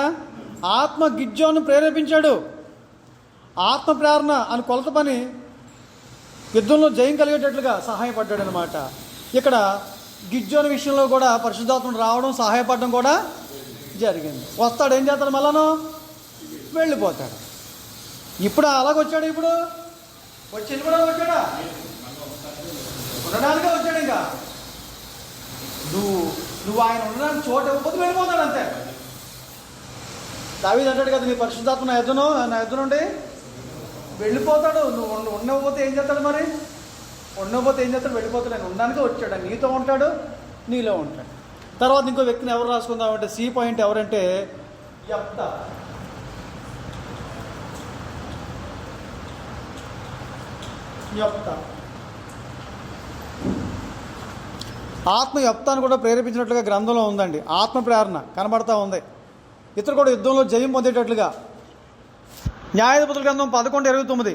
ఆత్మ గిద్యోను ప్రేరేపించాడు. ఆత్మ ప్రేరణ అని కొలత పని యుద్ధంలో జయం కలిగేటట్లుగా సహాయపడ్డాడు అనమాట. ఇక్కడ గిద్యోను విషయంలో కూడా పరిశుద్ధాత్మ రావడం, సహాయపడడం కూడా జరిగింది. వస్తాడు, ఏం చేస్తాడు? మళ్ళాను వెళ్ళిపోతాడు. ఇప్పుడు అలాగొచ్చాడు. ఇప్పుడు వెళ్ళిపోవడానికి వచ్చాడా? ఉండడానికే వచ్చాడు. ఇంకా నువ్వు ఆయన ఉండడానికి చోట ఇవ్వకపోతే వెళ్ళిపోతాడు అంతే. దావీదు అంటాడు కదా, నీ పరిశుద్ధాత్మ నా ఎద్దునుండి వెళ్ళిపోతాడు. నువ్వు ఉండకపోతే ఏం చేస్తాడు? మరి ఉండకపోతే ఏం చేస్తాడు? వెళ్ళిపోతాడు. ఆయన ఉండడానికే వచ్చాడు. నీతో ఉంటాడు, నీలో ఉంటాడు. తర్వాత ఇంకో వ్యక్తిని ఎవరు రాసుకుందామంటే సి పాయింట్ ఎవరంటే యెఫ్తా. ఆత్మ యెఫ్తాను కూడా ప్రేరేపించినట్లుగా గ్రంథంలో ఉందండి. ఆత్మ ప్రేరణ కనబడతా ఉంది. ఇతరు కూడా యుద్ధంలో జయం పొందేటట్లుగా. న్యాయాధిపతుల గ్రంథం 11:29.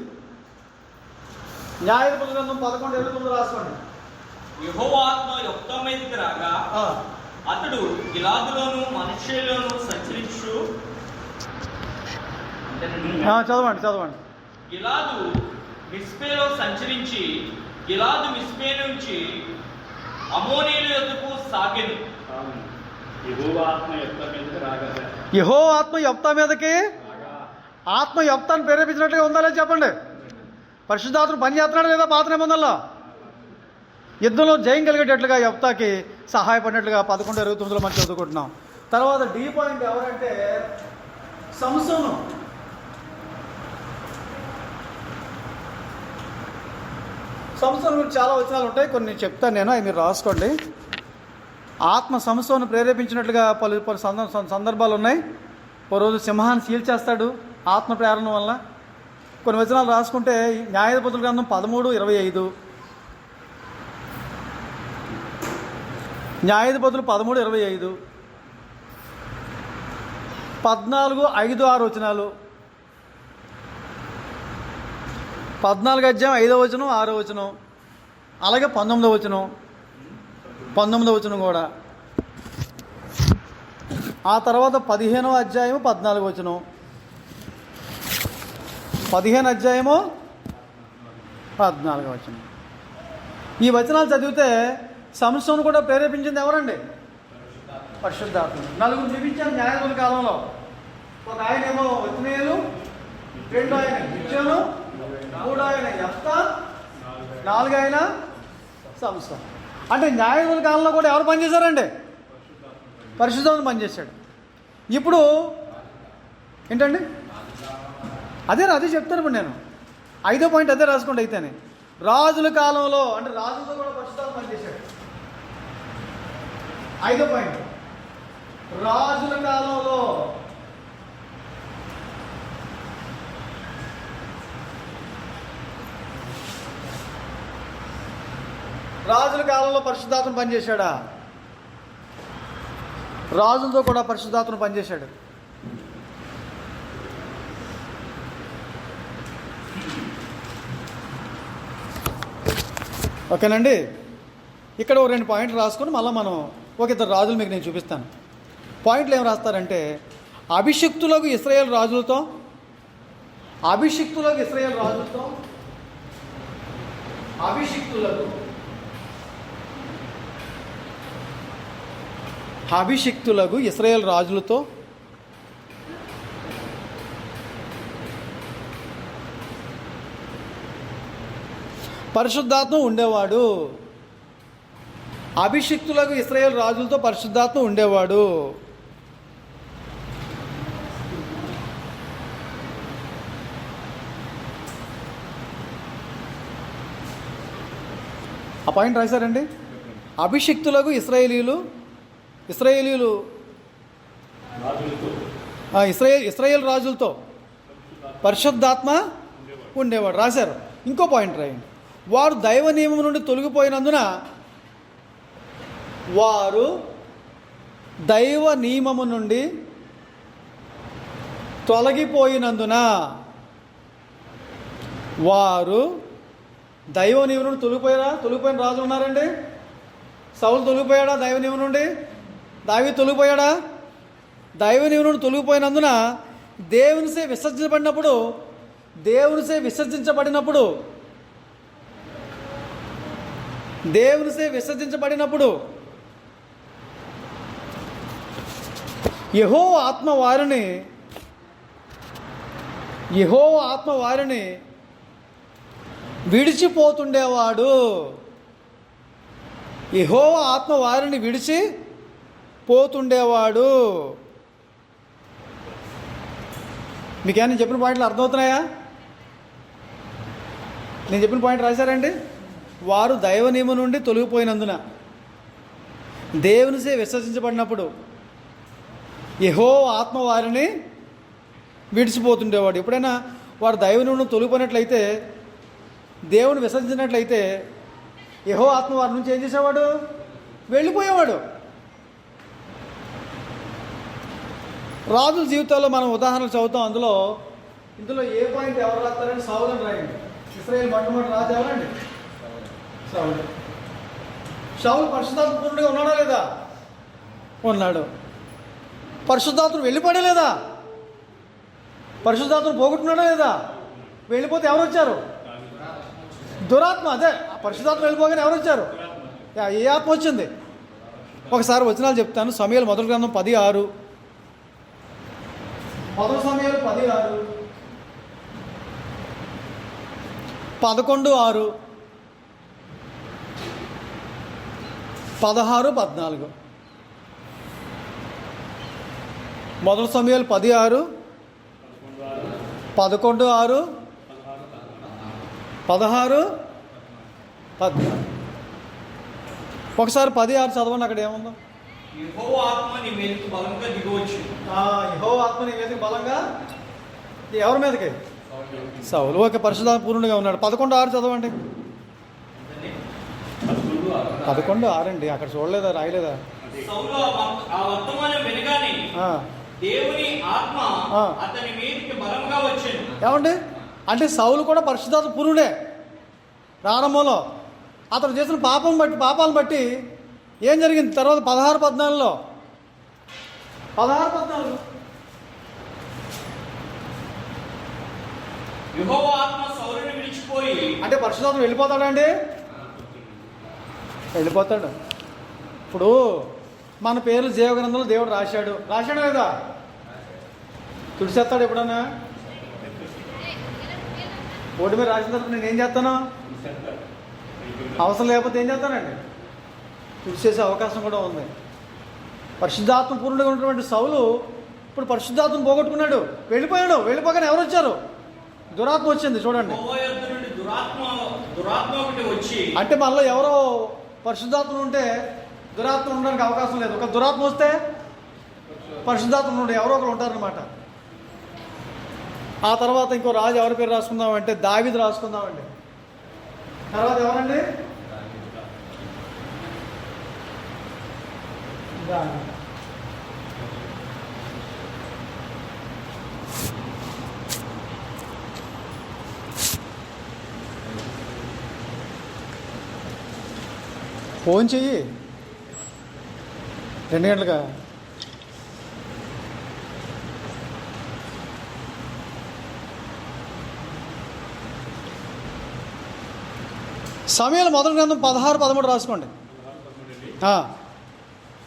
న్యాయాధిపతుల గ్రంథం 11:29 రాసుకోండి. యెహోవా ఆత్మ యెఫ్తా మీదకి రాగా అతడు గిలాదులోను మనష్షేలోను సంచరించు. చదవండి. గిలాదు మిస్పేలో సంచరించి గిలాదు మిస్పే నుంచి అమోనీయుల యొద్దకు సాగెను. యెహోవా ఆత్మ యెఫ్తా మీదకి ఆత్మ యెఫ్తాను ప్రేరేపించినట్లుగా ఉందా లేదా చెప్పండి. పరిశుద్ధాత్మ పని చేస్తున్నాడు లేదా? పాత నిబంధనలో యుద్ధంలో జయం కలిగేటట్లుగా యెఫ్తాకి సహాయపడినట్లుగా 11:29 మనం చదువుకుంటున్నాం. తర్వాత డి పాయింట్ ఎవరంటే సంసోను. సంసోను గురించి చాలా వచనాలు ఉంటాయి, కొన్ని చెప్తాను నేను, అవి మీరు రాసుకోండి. ఆత్మ సంసోను ప్రేరేపించినట్లుగా పలు సందర్భాలు ఉన్నాయి. ఓ రోజు సింహాన్ని సీల్చేస్తాడు ఆత్మ ప్రేరణ వల్ల. కొన్ని వచనాలు రాసుకుంటే న్యాయాధిపతుల గ్రంథం 13:25, న్యాయాధిపతులు 13:25, 14:5-6 వచనాలు, 14 అధ్యాయం 5వ వచనం 6వ వచనం, అలాగే 19వ వచనం 19వ వచనం కూడా. ఆ తర్వాత 15వ అధ్యాయము 14వ వచనం, 15 అధ్యాయము 14వ వచనం. ఈ వచనాలు చదివితే సంసోను కూడా ప్రేరేపించింది ఎవరండి? పరిశుద్ధాత్మ. 4 చూపించాను న్యాయాధిపతుల కాలంలో. ఒక ఆయనేమో ఒత్నియేలు, 2 ఆయన గిద్యోను, 3 ఆయన యెఫ్తా, 4 ఆయన సంసోను. అంటే న్యాయాధిపతుల కాలంలో కూడా ఎవరు పనిచేశారండి? పరిశుద్ధాత్మ పనిచేశాడు. ఇప్పుడు ఏంటండి అదే చెప్తాను. ఇప్పుడు నేను 5వ పాయింట్ అదే రాసుకోండి. అయితేనే రాజుల కాలంలో అంటే రాజులతో కూడా పరిశుద్ధాత్మ పనిచేశాడు. 5వ పాయింట్ రాజుల కాలంలో పరిశుద్ధాత్మ పనిచేశాడా? రాజులతో కూడా పరిశుద్ధాత్మ పనిచేశాడు. ఓకేనండి. ఇక్కడ ఒక 2 పాయింట్లు రాసుకొని మళ్ళీ మనం ఒక 2 రాజులు మీకు నేను చూపిస్తాను. పాయింట్లు ఏం రాస్తారంటే అభిషిక్తులకు ఇశ్రాయేల్ రాజులతో అభిషిక్తులకు ఇశ్రాయేల్ రాజులతో పరిశుద్ధాత్మ ఉండేవాడు. అభిషిక్తులకు ఇశ్రాయేల్ రాజులతో పరిశుద్ధాత్మ ఉండేవాడు. పాయింట్ రాశారండి. అభిషిక్తులకు ఇశ్రాయేలీలు ఇశ్రాయేల్ రాజులతో పరిశుద్ధాత్మ ఉండేవాడు రాశారు. ఇంకో పాయింట్ రాయండి. వారు దైవ నియమం నుండి తొలగిపోయినందున వారు దైవ నియమము నుండి తొలగిపోయిన రాజులు ఉన్నారండి. సౌలు తొలగిపోయాడా దైవ నియమం నుండి? దావీదు తొలగిపోయాడా? దైవ నియమం నుండి తొలగిపోయినందున దేవునిసే విసర్జించబడినప్పుడు యెహోవా ఆత్మ వారిని విడిచిపోతుండేవాడు. యెహోవా ఆత్మ వారిని విడిచిపోతుండేవాడు. మీకేమైనా నేను చెప్పిన పాయింట్లు అర్థమవుతున్నాయా? నేను చెప్పిన పాయింట్ రాశారండి. వారు దైవ నియమం నుండి తొలగిపోయినందున దేవునిసే విసర్జించబడినప్పుడు యెహోవా ఆత్మ వారిని విడిచిపోతుండేవాడు. ఎప్పుడైనా వారు దైవ నియమం తొలగిపోయినట్లయితే, దేవుని విసర్జించినట్లయితే యెహోవా ఆత్మ వారి నుంచి ఏం చేసేవాడు? వెళ్ళిపోయేవాడు. రాజుల జీవితాల్లో మనం ఉదాహరణలు చదువుతాం. ఇందులో ఏ పాయింట్ ఎవరు రాస్తారని సౌలు అని రాయండి. ఇశ్రాయేల్ మొట్టమొదటి రాజు ఎవరండి? సౌలు పరిశుద్ధాత్మ పూర్ణుడిగా ఉన్నాడా లేదా? ఉన్నాడు. పరిశుద్ధాత్మ వెళ్ళిపోయా లేదా? పరిశుద్ధాత్మ పోగొట్టున్నాడా లేదా? వెళ్ళిపోతే ఎవరు వచ్చారు? దురాత్మ. అదే పరిశుద్ధాత్మ వెళ్ళిపోగానే ఎవరు వచ్చారు? ఏ ఆత్మ వచ్చింది? ఒకసారి వచనాలు చెప్తాను. సమూయేలు మొదటి గ్రంథం 10:6. మొదటి సమూయేలు 10:6, 11:6, 16-14. మొదటి సమూయేలు 10:6, 11:6, 16-14. ఒకసారి 10:6 చదవండి. అక్కడ ఏముందో? యెహోవా ఆత్మ నీ మీదకి బలంగా దిగవచ్చు. యెహోవా ఆత్మ నీ మీదకి బలంగా ఎవరి మీదకి? సౌలు. ఓకే, పరిశుద్ధాత్మ పూర్ణుడిగా ఉన్నాడు. 11:6 చదవండి. 11:6 అండి. అక్కడ చూడలేదా? రాయలేదా? సౌలు ఆ వర్తమానం వినగానే దేవుని ఆత్మ అతని మీదకి బలంగా వచ్చాను. ఏమండి అంటే సౌలు కూడా పరిశుద్ధాత్మ పూర్ణుడే. ప్రారంభంలో అతను చేసిన పాపాలను బట్టి ఏం జరిగింది? తర్వాత 16-14 యెహోవా ఆత్మ సౌలుని విడిచిపోయి, అంటే పరిశుద్ధాత్మ వెళ్ళిపోతాడా అండి? వెళ్ళిపోతాడు. ఇప్పుడు మన పేర్లు జీవగ్రంథంలో దేవుడు రాశాడా లేదా? తుడిచేస్తాడు ఎప్పుడన్నా? ఓటు మీద రాసిన తర్వాత నేను ఏం చేస్తాను? అవసరం లేకపోతే ఏం చేస్తానండి? తుడిచేసే అవకాశం కూడా ఉంది. పరిశుద్ధాత్మ పూర్ణుడిగా ఉన్నటువంటి సౌలు ఇప్పుడు పరిశుద్ధాత్మను పోగొట్టుకున్నాడు. వెళ్ళిపోగానే ఎవరు వచ్చారు? దురాత్మ వచ్చింది. చూడండి. అంటే మనలో ఎవరో పరిశుద్ధాత్మ ఉంటే దురాత్మ ఉండడానికి అవకాశం లేదు. ఒక దురాత్మ వస్తే పరిశుద్ధాత్మ ఉండే ఎవరో ఒకరు ఉంటారనమాట. ఆ తర్వాత ఇంకో రాజు ఎవరి పేరు రాసుకుందామంటే దావీదు రాసుకుందామండి. తర్వాత ఎవరండి? ఫోన్ చెయ్యి 2 గంటలుగా. సమూయేలు మొదటి గ్రంథం 16-13 రాసుకోండి.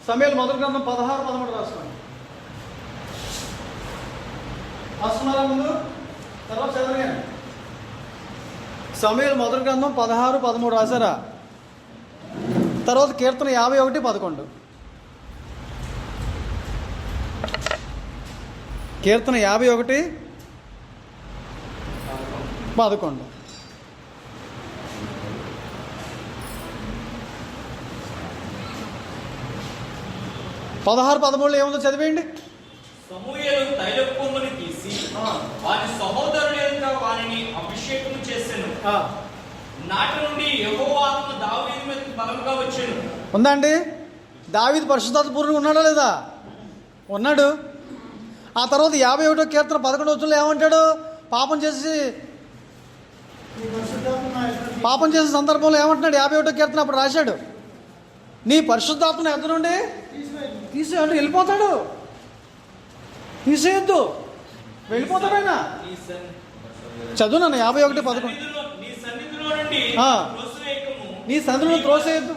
సమూయేలు మొదటి గ్రంథం 16-13 రాసుకోండి. రాసుకున్నారా ముందు? తర్వాత చదవండి. సమూయేలు మొదటి గ్రంథం 16-13 రాశారా? తర్వాత కీర్తన 51-11. కీర్తన 51-11. 16-13 ఏముందో చదివేయండి. సమూయేలు తైలపు కొమ్ముని తీసి వారి సహోదరుల ఎదుట వారిని అభిషేకం చేసెను. నాటి నుండి యెహోవా ఆత్మ దావీదు మీదకి బలముగా వచ్చెను. ఉందా అండి? దావీదు పరిశుద్ధాత్మ పూర్ణంగా ఉన్నాడా లేదా? ఉన్నాడు. ఆ తర్వాత 51వ కీర్తన 11వ వచనంలో ఏమంటాడు? పాపం చేసిన సందర్భంలో ఏమంటున్నాడు? 51వ కీర్తన అప్పుడు రాశాడు, నీ పరిశుద్ధాత్మను ఎద్దు నుండి తీసేయండి. వెళ్ళిపోతాడు, తీసేయద్దు, వెళ్ళిపోతాడు ఆయన. చదువు నన్ను 51:11. నీ సన్నిధిలో నుండి త్రోసివేయకము. నీ సన్నిధిలో త్రోసేయద్దు,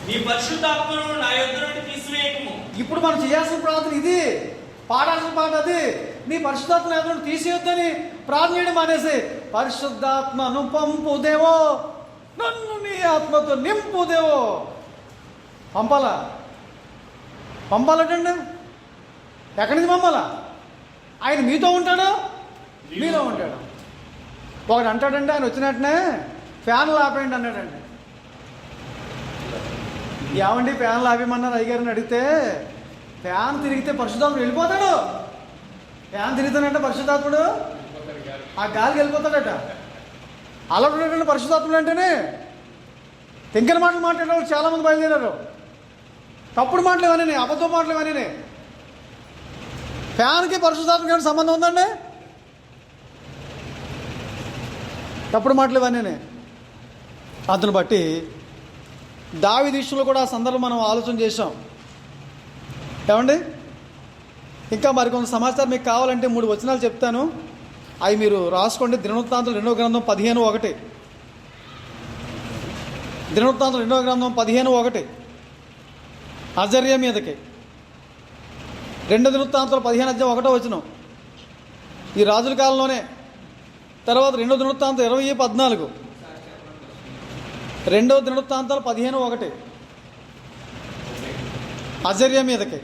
నీ పరిశుద్ధాత్మను నా యొద్ద నుండి తీసివేయకము. ఇప్పుడు మనం చేయాల్సిన ప్రార్థన ఇది, పాడాల్సిన పాట అది. నీ పరిశుద్ధాత్మను ఎదురు తీసేయొద్దని ప్రార్థన చేయడం మానేసి, పరిశుద్ధాత్మను పంపుదేవో, నన్ను నీ ఆత్మతో నింపుదేవో. పంపాలటండి. ఎక్కడి నుంచి పంపాలా? ఆయన మీతో ఉంటాడు, మీలో ఉంటాడు. ఒకడు అంటాడండి, ఆయన వచ్చినట్టునే ఫ్యాన్లు ఆపేయండి అన్నాడండి. ఏమండి ఫ్యాన్లు ఆపేయమన్నారు అయ్యగారిని అడిగితే, ఫ్యాన్ తిరిగితే పరిశుద్ధాత్ముడు వెళ్ళిపోతాడు. ఫ్యాన్ తిరుగుతానంటే పరిశుద్ధాత్ముడు ఆ గాలికి వెళ్ళిపోతాడట. అలా ఉండేటండి పరిశుద్ధాత్ముడు అంటేనే. తింకర మాటలు మాట్లాడేవాళ్ళు చాలామంది బయలుదేరారు. తప్పుడు మాటలు ఇవన్నీ, అబద్ధం మాటలు ఇవన్నీ. ఫ్యాన్కి పరిశుద్ధాత్మకి సంబంధం ఉందండి? తప్పుడు మాటలు ఇవన్నీ. అందును బట్టి దావీదు విషయంలో కూడా ఆ సందర్భం మనం ఆలోచన చేసాం. ఏమండి, ఇంకా మరికొంత సమాచారం మీకు కావాలంటే 3 వచనాలు చెప్తాను, అవి మీరు రాసుకోండి. దినవృత్తాంతాలు 2వ గ్రంథం 15:1. దినవృత్తాంతాలు 2వ గ్రంథం 15:1 అజర్య మీదకి. 2 దినవృత్తాంతాలు 15:1 వచనం ఈ రాజుల కాలంలోనే. తర్వాత 2వ దినవృత్తాంతం 20:14. 2వ దినవృత్తాంతాలు 15:1 అజర్య మీదకి.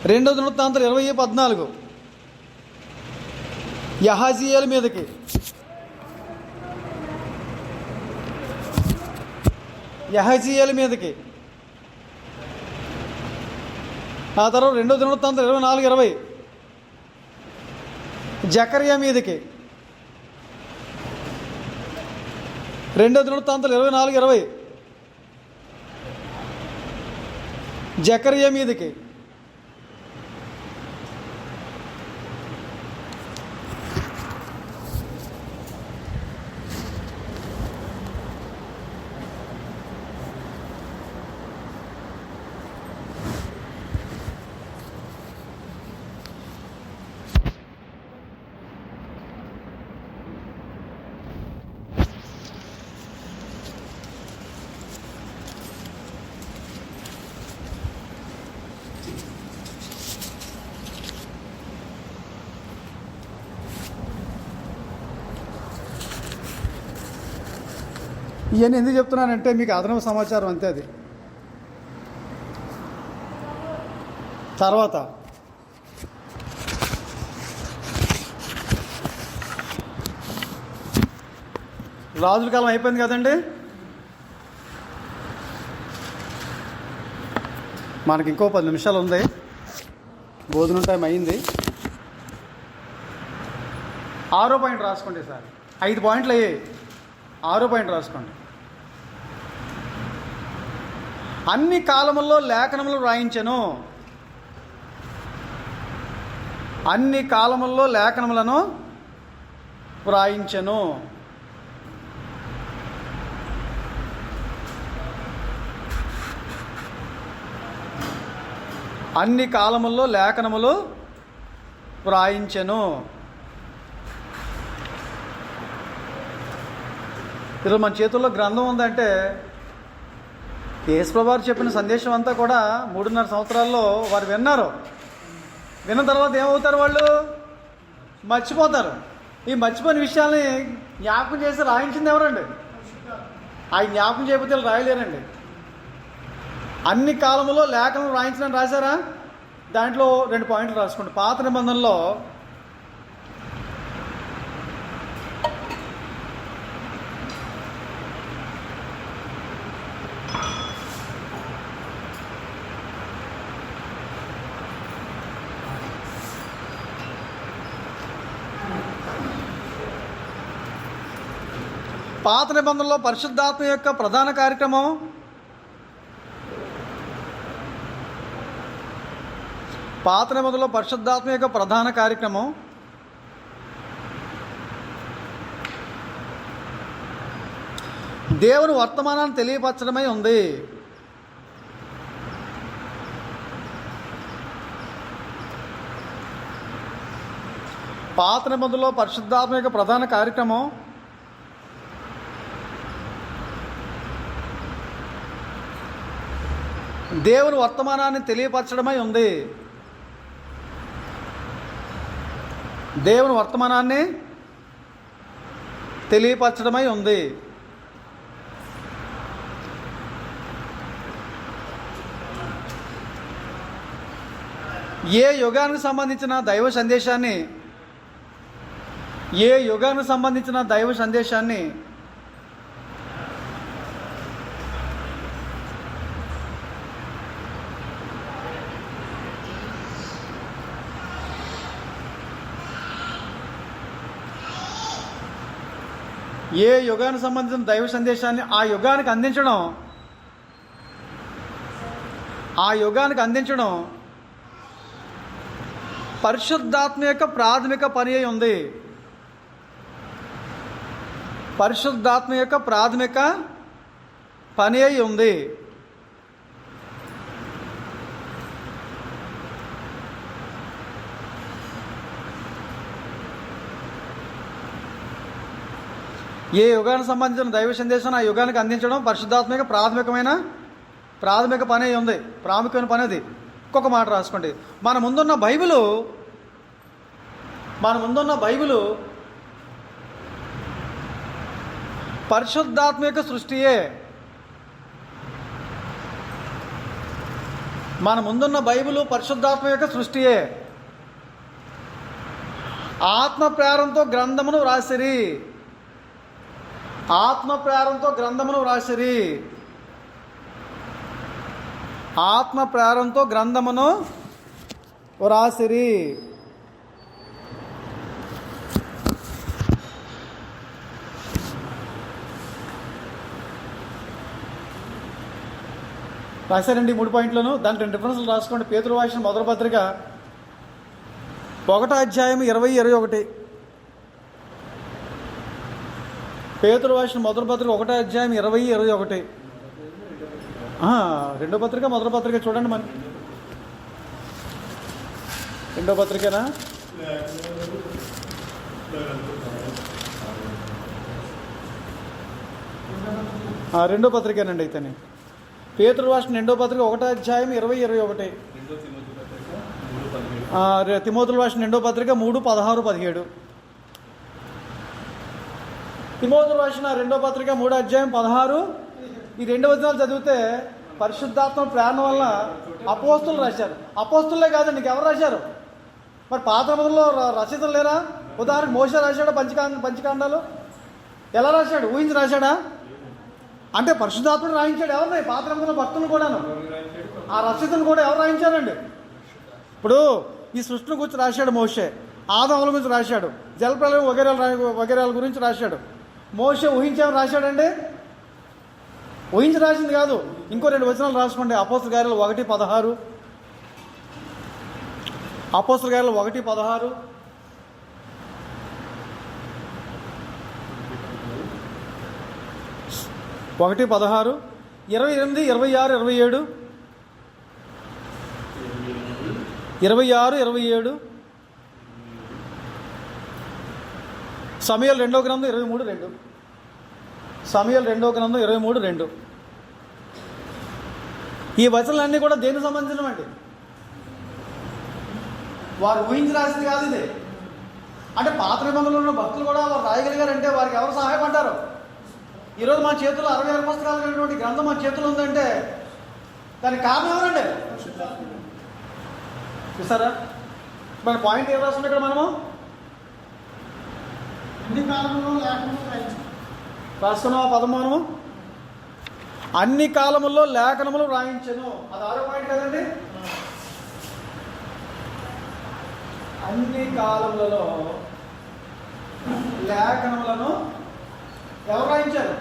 2వ దినవృత్తాంతాలు 20:14 యహాజీయేల మీదకి. యహాజీయేల మీదకి. ఆ తర్వాత 2వ దినవృత్తాంతం 24:20 జకర్యా మీదకి. 2వ దినవృత్తాంతం 24:20 జకర్యా మీదకి. ఇవన్నీ ఎందుకు చెప్తున్నానంటే మీకు అదనపు సమాచారం అంతే. అది తర్వాత రాజుల కాలం అయిపోయింది కదండి. మనకి ఇంకో 10 నిమిషాలు ఉంది. భోజనం టైం అయింది. 6వ పాయింట్ రాసుకోండి సార్. 5 పాయింట్లు అయ్యాయి. 6వ పాయింట్ రాసుకోండి. అన్ని కాలముల్లో లేఖనములు వ్రాయించెను. అన్ని కాలముల్లో లేఖనములను వ్రాయించెను. అన్ని కాలముల్లో లేఖనములు వ్రాయించెను. ఈరోజు మన చేతుల్లో గ్రంథం ఉందంటే యేసుప్రభువు వారు చెప్పిన సందేశం అంతా కూడా 3.5 సంవత్సరాల్లో వారు విన్నారు. విన్న తర్వాత ఏమవుతారు? వాళ్ళు మర్చిపోతారు. ఈ మర్చిపోయిన విషయాల్ని జ్ఞాపకం చేసి రాయించింది ఎవరండి? ఆ జ్ఞాపకం చేయకపోతే రాయలేరండి. అన్ని కాలంలో లేఖనం రాయించడం రాశారా? దాంట్లో 2 పాయింట్లు రాసుకోండి. పాత నిబంధనలో పాత నిబంధనలో పరిశుద్ధాత్మ యొక్క ప్రధాన కార్యక్రమం పాత నిబంధనలో పరిశుద్ధాత్మ యొక్క ప్రధాన కార్యక్రమం దేవుని వర్తమానాన్ని తెలియపరచడమై ఉంది. పాత నిబంధనలో పరిశుద్ధాత్మ యొక్క ప్రధాన కార్యక్రమం దేవుని వర్తమానాన్ని తెలియపరచడమై ఉంది. దేవుని వర్తమానాన్ని తెలియపరచడమై ఉంది. ఏ యుగానికి సంబంధించిన దైవ సందేశాన్ని ఆ యుగానికి అందించడం పరిశుద్ధాత్మ యొక్క ప్రాథమిక పని అయి ఉంది. పరిశుద్ధాత్మ యొక్క ప్రాథమిక పని అయి ఉంది. ఏ యుగానికి సంబంధించిన దైవ సందేశాన్ని ఆ యుగానికి అందించడం పరిశుద్ధాత్మ యొక్క ప్రాథమిక పని అయి ఉంది. ప్రాముఖ్యమైన పని అది. ఇంకొక మాట రాసుకోండి. మన ముందున్న బైబిలు పరిశుద్ధాత్మ యొక్క సృష్టియే. మన ముందున్న బైబిలు పరిశుద్ధాత్మ యొక్క సృష్టియే. ఆత్మ ప్రేరణతో గ్రంథమును వ్రాసిరి. ఆత్మ ప్రేరణతో గ్రంథమును వ్రాసిరి. రాశారండి 3 పాయింట్లను. దాని 2 రిఫరెన్స్లు రాసుకోండి. పేతురు రాసిన మొదటి పత్రిక 1:20-21. పేతురు రాసిన మొదటి పత్రిక 1:20-21. రెండో పత్రిక మొదటి పత్రిక చూడండి. మరి రెండో పత్రికనా? రెండో పత్రికేనండి. అయితేనే పేతురు రాసిన రెండో పత్రిక 1:20-21. తిమోతులు రాసిన రెండో పత్రిక 3:16-17. తిమోతులు రాసిన రెండో పత్రిక 3:16. ఈ 2 వచనాలు చదివితే పరిశుద్ధాత్మ ప్రేరణ వల్ల అపోస్తులు రాశారు. అపోస్తులే కాదండి, ఇంకెవరు రాశారు? మరి పాత నిబంధనలో రచయితలు లేరా? ఉదాహరణకు మోషే రాశాడా పంచకాండాలు? ఎలా రాశాడు? ఊహించి రాశాడా? అంటే పరిశుద్ధాత్మను రాయించాడు. ఎవరిని? పాత నిబంధనలో భక్తులను కూడాను. ఆ రచయితను కూడా ఎవరు రాయించారండి? ఇప్పుడు ఈ సృష్టిని గురించి రాశాడు మోషే. ఆదాముల గురించి రాశాడు. జలప్రలయం వగేరాల గురించి రాశాడు. మోషే ఊహించేమని రాశాడండి? ఊహించి రాసింది కాదు. ఇంకో 2 వచనాలు రాసుకోండి. అపోస్తల కార్యాలు 1:16. అపోస్తల కార్యాలు 1:16. ఒకటి 16, 28, 26, 27, 26, 27. సమూయేలు 2వ గ్రంథం 23:2. సమూయేలు 2వ గ్రంథం 23:2. ఈ వచనాలన్నీ కూడా దేనికి సంబంధించినవండి? వారు ఊహించి రాసింది కాదు ఇది. అంటే పాత నిబంధనలో ఉన్న భక్తులు కూడా వారు రాయగలిగారంటే వారికి ఎవరు సహాయపడ్డారు? ఈరోజు మా చేతుల్లో 66 పుస్తకాలు కలిగినటువంటి గ్రంథం మా చేతుల్లో ఉందంటే దానికి కారణం ఎవరండి? చూసారా? మన పాయింట్ ఏం రాస్తుంది ఇక్కడ? మనము అన్ని కాలంలో లేఖనములు రాస్తున్నాం. ఆ పదం మనము అన్ని కాలముల్లో లేఖనములు రాయించను. అది 6వ పాయింట్ కదండి. అన్ని కాలములలో లేఖనములను ఎవరు రాయించారు?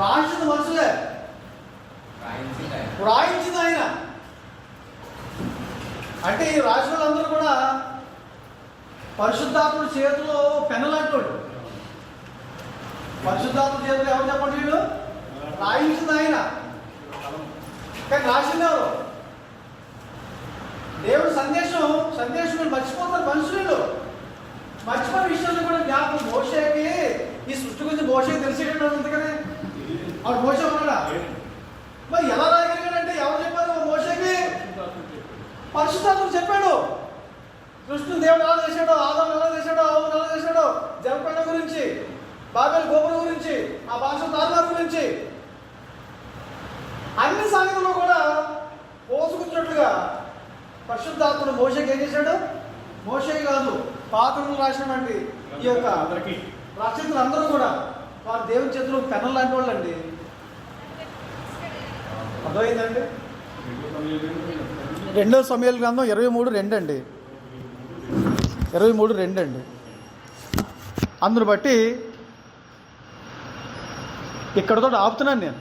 రాయించిన మనుషులే, రాయించింది ఆయన. అంటే ఈ రాసిన వాళ్ళందరూ కూడా పరిశుద్ధాత్ముడి చేతిలో పెన్నలాంటోడు. పరిశుద్ధాత్మ చేతిలో ఎవరు చెప్పండి? వీళ్ళు రాయించింది ఆయన, కానీ రాసింది ఎవరు? దేవుడు సందేశం మర్చిపోతారు మనుషులు. మర్చిపోయిన విషయాన్ని కూడా జ్ఞాపకం. మోషేకి ఈ సృష్టి గురించి మోషేకి తెలిసేటట్టు అందుకనే ఆవిడ మోషే ఉన్నాడా? మరి ఎలా రాయగలిగాడంటే ఎవరు చెప్పారు మోషేకి? పరిశుద్ధాత్ముడు చెప్పాడు. సృష్టిని దేవుడు ఎలా చేశాడో, ఆదాము ఎలా చేశాడో, అవును ఎలా చేశాడో, జలపండ గురించి, బాబేలు గోపురం గురించి, ఆ భాష తారుమారు గురించి, అన్ని సంగతులు కూడా పోసుకున్నట్లుగా పరిశుద్ధాత్ముడు మోషేకి ఏం చేశాడు? మోషేకి కాదు, పాత్రలు రాసినటువంటి ఈ యొక్క రచయితలు అందరూ కూడా వారు దేవుని చేతులు పెన్నులు లాంటి వాళ్ళు అండి. అర్థమైందండి? 2 సమూయేలు గ్రంథం 23:2 అండి. 23:2 అండి. అందును బట్టి ఇక్కడతో ఆపుతున్నాను నేను.